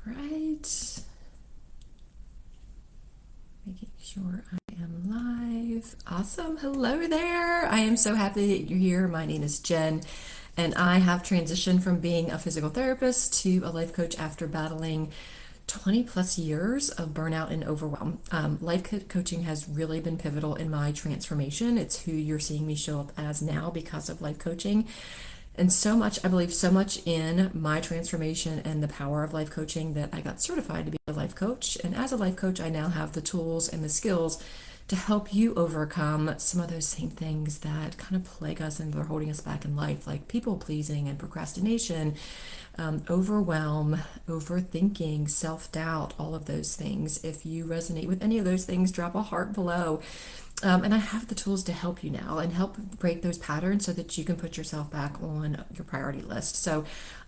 right. Making sure I am live. Awesome. Hello there. I am so happy that you're here. My name is Jen, and I have transitioned from being a physical therapist to a life coach after battling 20 plus years of burnout and overwhelm. Coaching has really been pivotal in my transformation. It's who you're seeing me show up as now because of life coaching. And so much, I believe so much in my transformation and the power of life coaching that I got certified to be a life coach. And as a life coach, I now have the tools and the skills to help you overcome some of those same things that kind of plague us and are holding us back in life, like people pleasing and procrastination, overwhelm, overthinking, self doubt, all of those things. If you resonate with any of those things, drop a heart below. And I have the tools to help you now and help break those patterns so that you can put yourself back on your priority list. So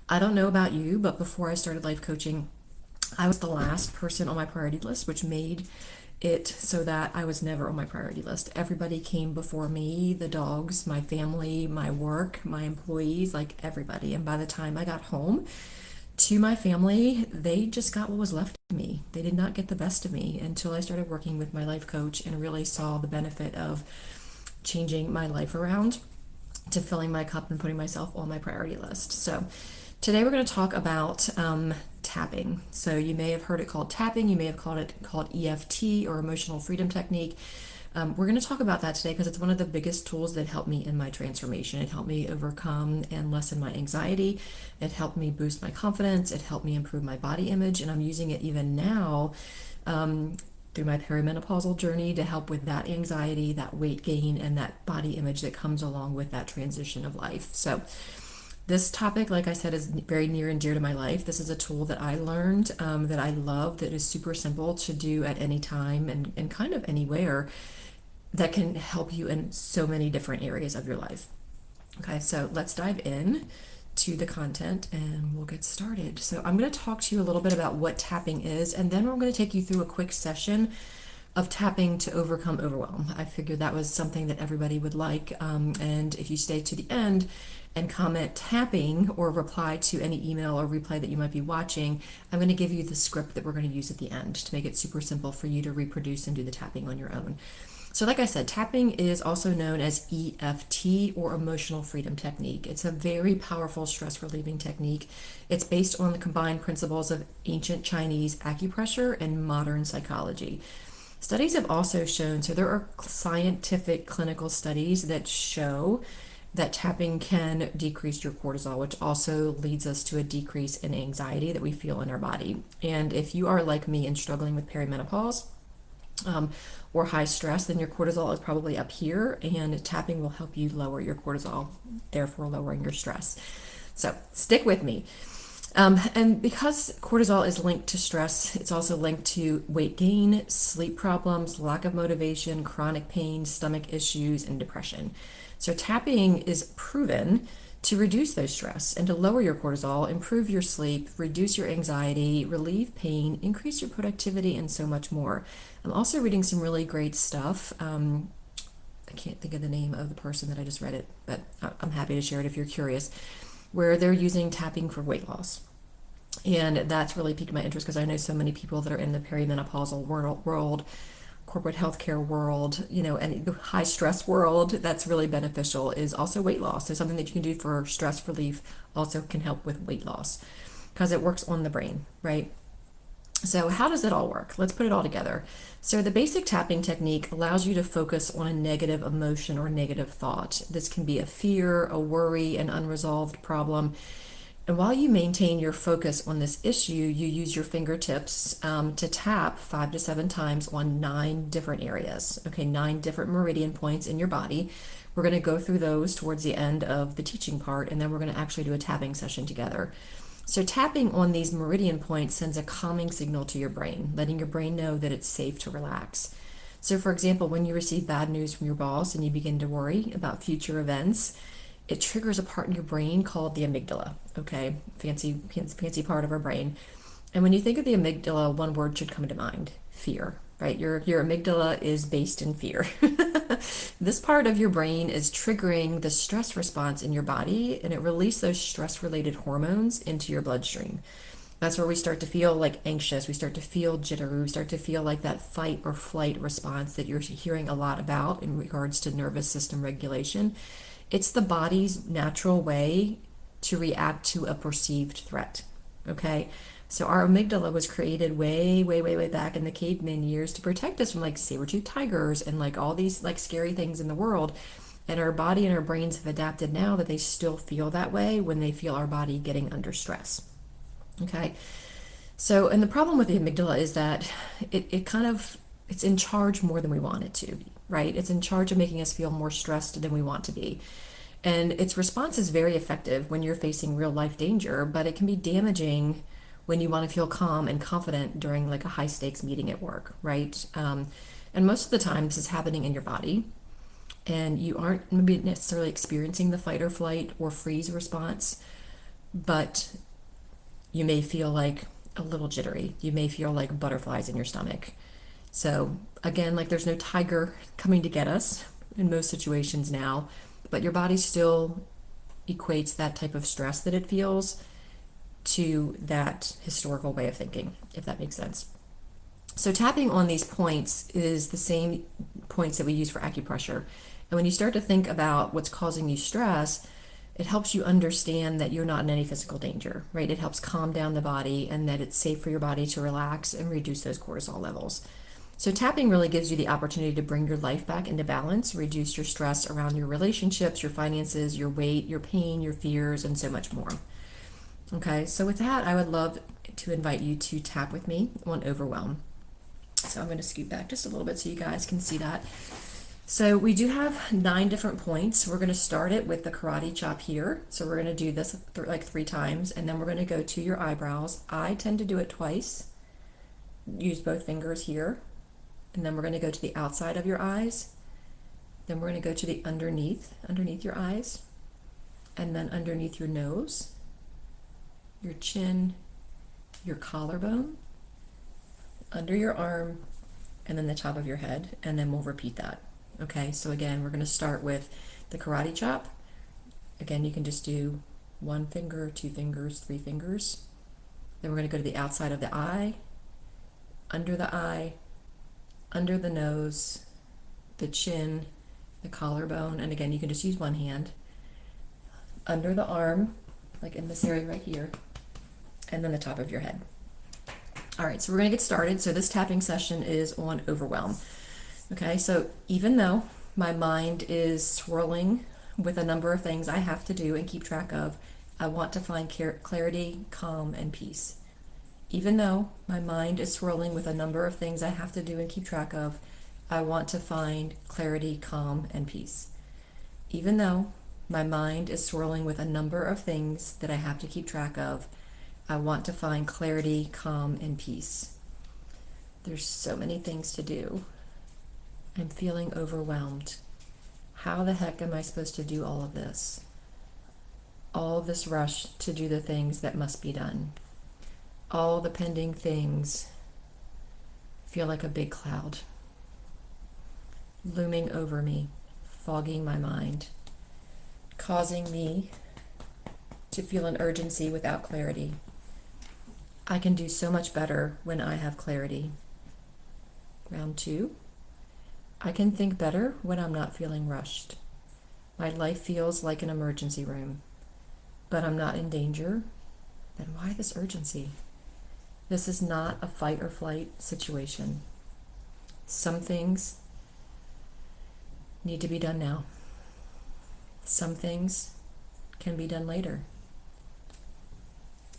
I don't know about you, but before I started life coaching, I was the last person on my priority list, which made it so that I was never on my priority list. Everybody came before me, the dogs, my family, my work, my employees, like everybody. And by the time I got home to my family, they just got what was left of me. They did not get the best of me until I started working with my life coach and really saw the benefit of changing my life around to filling my cup and putting myself on my priority list. So today we're going to talk about tapping. So you may have heard it called tapping. You may have called EFT or emotional freedom technique. We're going to talk about that today because it's one of the biggest tools that helped me in my transformation. It helped me overcome and lessen my anxiety. It helped me boost my confidence. It helped me improve my body image. And I'm using it even now through my perimenopausal journey to help with that anxiety, that weight gain, and that body image that comes along with that transition of life. So this topic, like I said, is very near and dear to my life. This is a tool that I learned, that I love, that is super simple to do at any time and kind of anywhere, that can help you in so many different areas of your life. Okay, so let's dive in to the content and we'll get started. So I'm going to talk to you a little bit about what tapping is, and then we're going to take you through a quick session of tapping to overcome overwhelm. I figured that was something that everybody would like. And if you stay to the end and comment tapping or reply to any email or replay that you might be watching, I'm going to give you the script that we're going to use at the end to make it super simple for you to reproduce and do the tapping on your own. So like I said, tapping is also known as EFT or emotional freedom technique. It's a very powerful stress relieving technique. It's based on the combined principles of ancient Chinese acupressure and modern psychology. Studies have also shown, so there are scientific clinical studies that show that tapping can decrease your cortisol, which also leads us to a decrease in anxiety that we feel in our body. And if you are like me and struggling with perimenopause, or high stress, then your cortisol is probably up here, and tapping will help you lower your cortisol, therefore lowering your stress. So stick with me. And because cortisol is linked to stress, it's also linked to weight gain, sleep problems, lack of motivation, chronic pain, stomach issues, and depression. So tapping is proven to reduce those stress and to lower your cortisol, improve your sleep, reduce your anxiety, relieve pain, increase your productivity, and so much more. I'm also reading some really great stuff. I can't think of the name of the person that I just read it, but I'm happy to share it if you're curious, where they're using tapping for weight loss. And that's really piqued my interest because I know so many people that are in the perimenopausal world, corporate healthcare world, and the high stress world. That's really beneficial is also weight loss. So something that you can do for stress relief also can help with weight loss because it works on the brain, right? So how does it all work? Let's put it all together. So the basic tapping technique allows you to focus on a negative emotion or negative thought. This can be a fear, a worry, an unresolved problem. And while you maintain your focus on this issue, you use your fingertips to tap 5 to 7 times on 9 different areas. Okay, 9 different meridian points in your body. We're going to go through those towards the end of the teaching part, and then we're going to actually do a tapping session together. So tapping on these meridian points sends a calming signal to your brain, letting your brain know that it's safe to relax. So for example, when you receive bad news from your boss and you begin to worry about future events, it triggers a part in your brain called the amygdala, okay? Fancy part of our brain. And when you think of the amygdala, one word should come to mind: fear, right? Your amygdala is based in fear. This part of your brain is triggering the stress response in your body, and it releases those stress-related hormones into your bloodstream. That's where we start to feel like anxious, we start to feel jittery, we start to feel like that fight or flight response that you're hearing a lot about in regards to nervous system regulation. It's the body's natural way to react to a perceived threat. Okay? So our amygdala was created way, way, way, way back in the caveman years to protect us from like saber-toothed tigers and like all these like scary things in the world. And our body and our brains have adapted now that they still feel that way when they feel our body getting under stress. Okay. So, and the problem with the amygdala is that it kind of, it's in charge more than we want it to, right? It's in charge of making us feel more stressed than we want to be. And its response is very effective when you're facing real life danger, but it can be damaging when you want to feel calm and confident during like a high stakes meeting at work, right? And most of the time, this is happening in your body, and you aren't maybe necessarily experiencing the fight or flight or freeze response, but you may feel like a little jittery. You may feel like butterflies in your stomach. So, again, like there's no tiger coming to get us in most situations now, but your body still equates that type of stress that it feels to that historical way of thinking, if that makes sense. So, tapping on these points is the same points that we use for acupressure. And when you start to think about what's causing you stress, it helps you understand that you're not in any physical danger, right? It helps calm down the body and that it's safe for your body to relax and reduce those cortisol levels. So tapping really gives you the opportunity to bring your life back into balance, reduce your stress around your relationships, your finances, your weight, your pain, your fears, and so much more. Okay, so with that, I would love to invite you to tap with me on overwhelm. So I'm going to scoot back just a little bit so you guys can see that. So we do have 9 different points. We're going to start it with the karate chop here. So we're going to do this like 3 times, and then we're going to go to your eyebrows. I tend to do it twice. Use both fingers here. And then we're going to go to the outside of your eyes. Then we're going to go to the underneath your eyes. And then underneath your nose, your chin, your collarbone, under your arm, and then the top of your head. And then we'll repeat that. Okay, so again, we're going to start with the karate chop. Again, you can just do 1 finger, 2 fingers, 3 fingers. Then we're going to go to the outside of the eye, under the nose, the chin, the collarbone, and again, you can just use 1 hand, under the arm, like in this area right here, and then the top of your head. All right, so we're going to get started. So this tapping session is on overwhelm. Okay, so even though my mind is swirling with a number of things I have to do and keep track of, I want to find clarity, calm, and peace. Even though my mind is swirling with a number of things I have to do and keep track of, I want to find clarity, calm, and peace. Even though my mind is swirling with a number of things that I have to keep track of, I want to find clarity, calm, and peace. There's so many things to do. I'm feeling overwhelmed. How the heck am I supposed to do all of this? All of this rush to do the things that must be done. All the pending things feel like a big cloud looming over me, fogging my mind, causing me to feel an urgency without clarity. I can do so much better when I have clarity. Round 2. I can think better when I'm not feeling rushed. My life feels like an emergency room, but I'm not in danger. Then why this urgency? This is not a fight or flight situation. Some things need to be done now. Some things can be done later.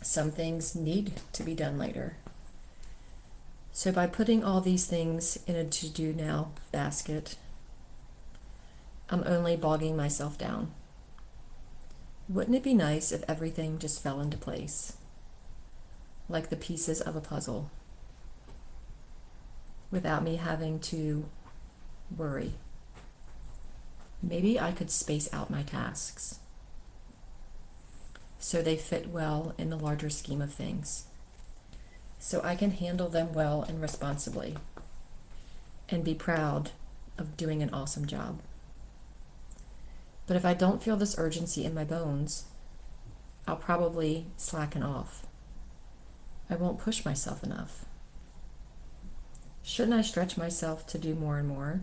Some things need to be done later. So by putting all these things in a to-do now basket, I'm only bogging myself down. Wouldn't it be nice if everything just fell into place, like the pieces of a puzzle, without me having to worry? Maybe I could space out my tasks so they fit well in the larger scheme of things, so I can handle them well and responsibly and be proud of doing an awesome job. But if I don't feel this urgency in my bones, I'll probably slacken off. I won't push myself enough. Shouldn't I stretch myself to do more and more?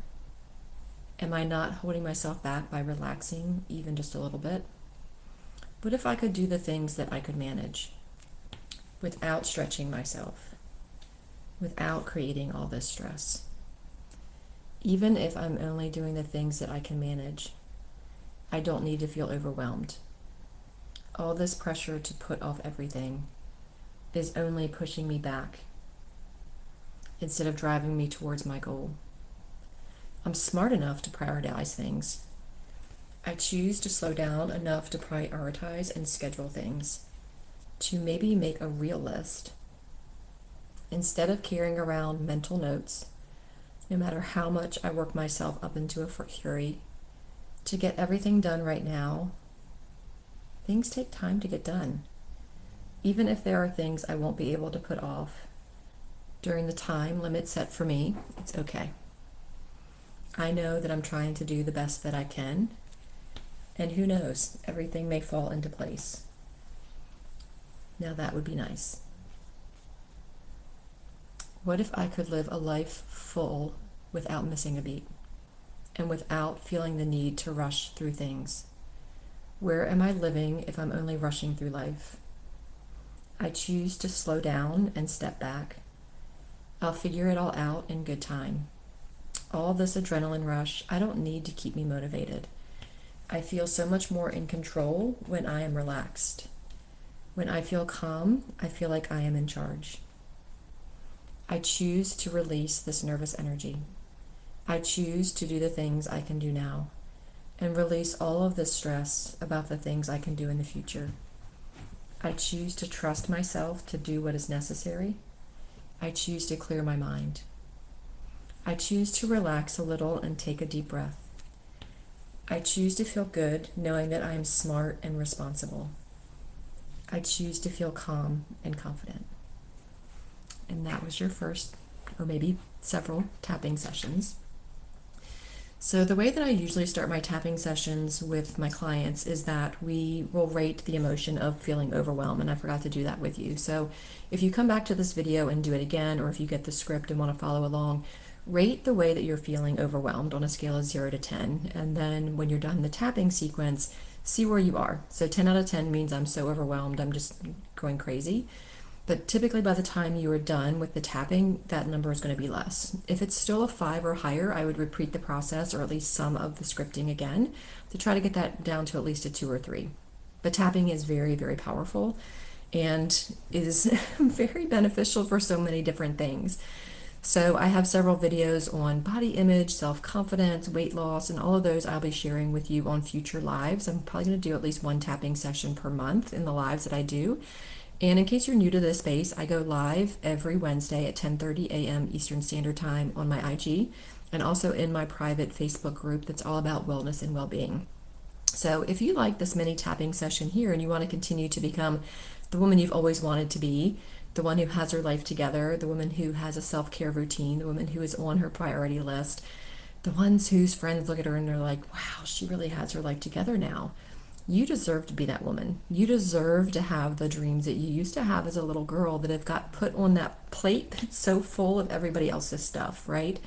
Am I not holding myself back by relaxing even just a little bit? What if I could do the things that I could manage without stretching myself, without creating all this stress? Even if I'm only doing the things that I can manage, I don't need to feel overwhelmed. All this pressure to put off everything is only pushing me back instead of driving me towards my goal. I'm smart enough to prioritize things. I choose to slow down enough to prioritize and schedule things, to maybe make a real list. Instead of carrying around mental notes, no matter how much I work myself up into a fury, to get everything done right now, things take time to get done. Even if there are things I won't be able to put off during the time limit set for me, it's okay. I know that I'm trying to do the best that I can, and who knows, everything may fall into place. Now that would be nice. What if I could live a life full without missing a beat and without feeling the need to rush through things? Where am I living if I'm only rushing through life? I choose to slow down and step back. I'll figure it all out in good time. All this adrenaline rush, I don't need to keep me motivated. I feel so much more in control when I am relaxed. When I feel calm, I feel like I am in charge. I choose to release this nervous energy. I choose to do the things I can do now and release all of this stress about the things I can do in the future. I choose to trust myself to do what is necessary. I choose to clear my mind. I choose to relax a little and take a deep breath. I choose to feel good knowing that I am smart and responsible. I choose to feel calm and confident. And that was your first, or maybe several, tapping sessions. So the way that I usually start my tapping sessions with my clients is that we will rate the emotion of feeling overwhelmed, and I forgot to do that with you. So if you come back to this video and do it again, or if you get the script and want to follow along, rate the way that you're feeling overwhelmed on a scale of 0 to 10, and then when you're done the tapping sequence, see where you are. So 10 out of 10 means I'm so overwhelmed, I'm just going crazy. But typically by the time you are done with the tapping, that number is going to be less. If it's still a 5 or higher, I would repeat the process or at least some of the scripting again to try to get that down to at least a 2 or 3. But tapping is very, very powerful and is very beneficial for so many different things. So I have several videos on body image, self-confidence, weight loss, and all of those I'll be sharing with you on future lives. I'm probably going to do at least one tapping session per month in the lives that I do. And in case you're new to this space, I go live every Wednesday at 10:30 a.m. Eastern Standard Time on my IG and also in my private Facebook group that's all about wellness and well-being. So if you like this mini tapping session here and you want to continue to become the woman you've always wanted to be, the one who has her life together, the woman who has a self-care routine, the woman who is on her priority list, the ones whose friends look at her and they're like, wow, she really has her life together now. You deserve to be that woman. You deserve to have the dreams that you used to have as a little girl that have got put on that plate that's so full of everybody else's stuff, right?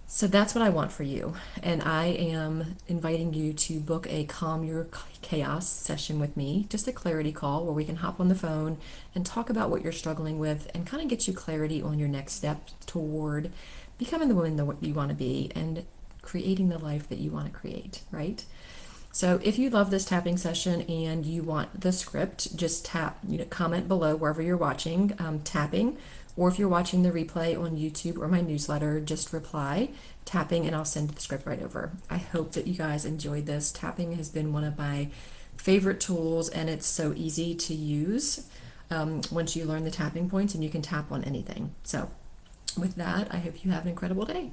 So that's what I want for you. And I am inviting you to book a Calm Your Chaos session with me, just a clarity call where we can hop on the phone and talk about what you're struggling with and kind of get you clarity on your next step toward becoming the woman that you want to be and creating the life that you want to create, right? So if you love this tapping session and you want the script, just comment below wherever you're watching tapping, or if you're watching the replay on YouTube or my newsletter, just reply tapping and I'll send the script right over. I hope that you guys enjoyed this. Tapping has been one of my favorite tools and it's so easy to use once you learn the tapping points and you can tap on anything. So with that, I hope you have an incredible day.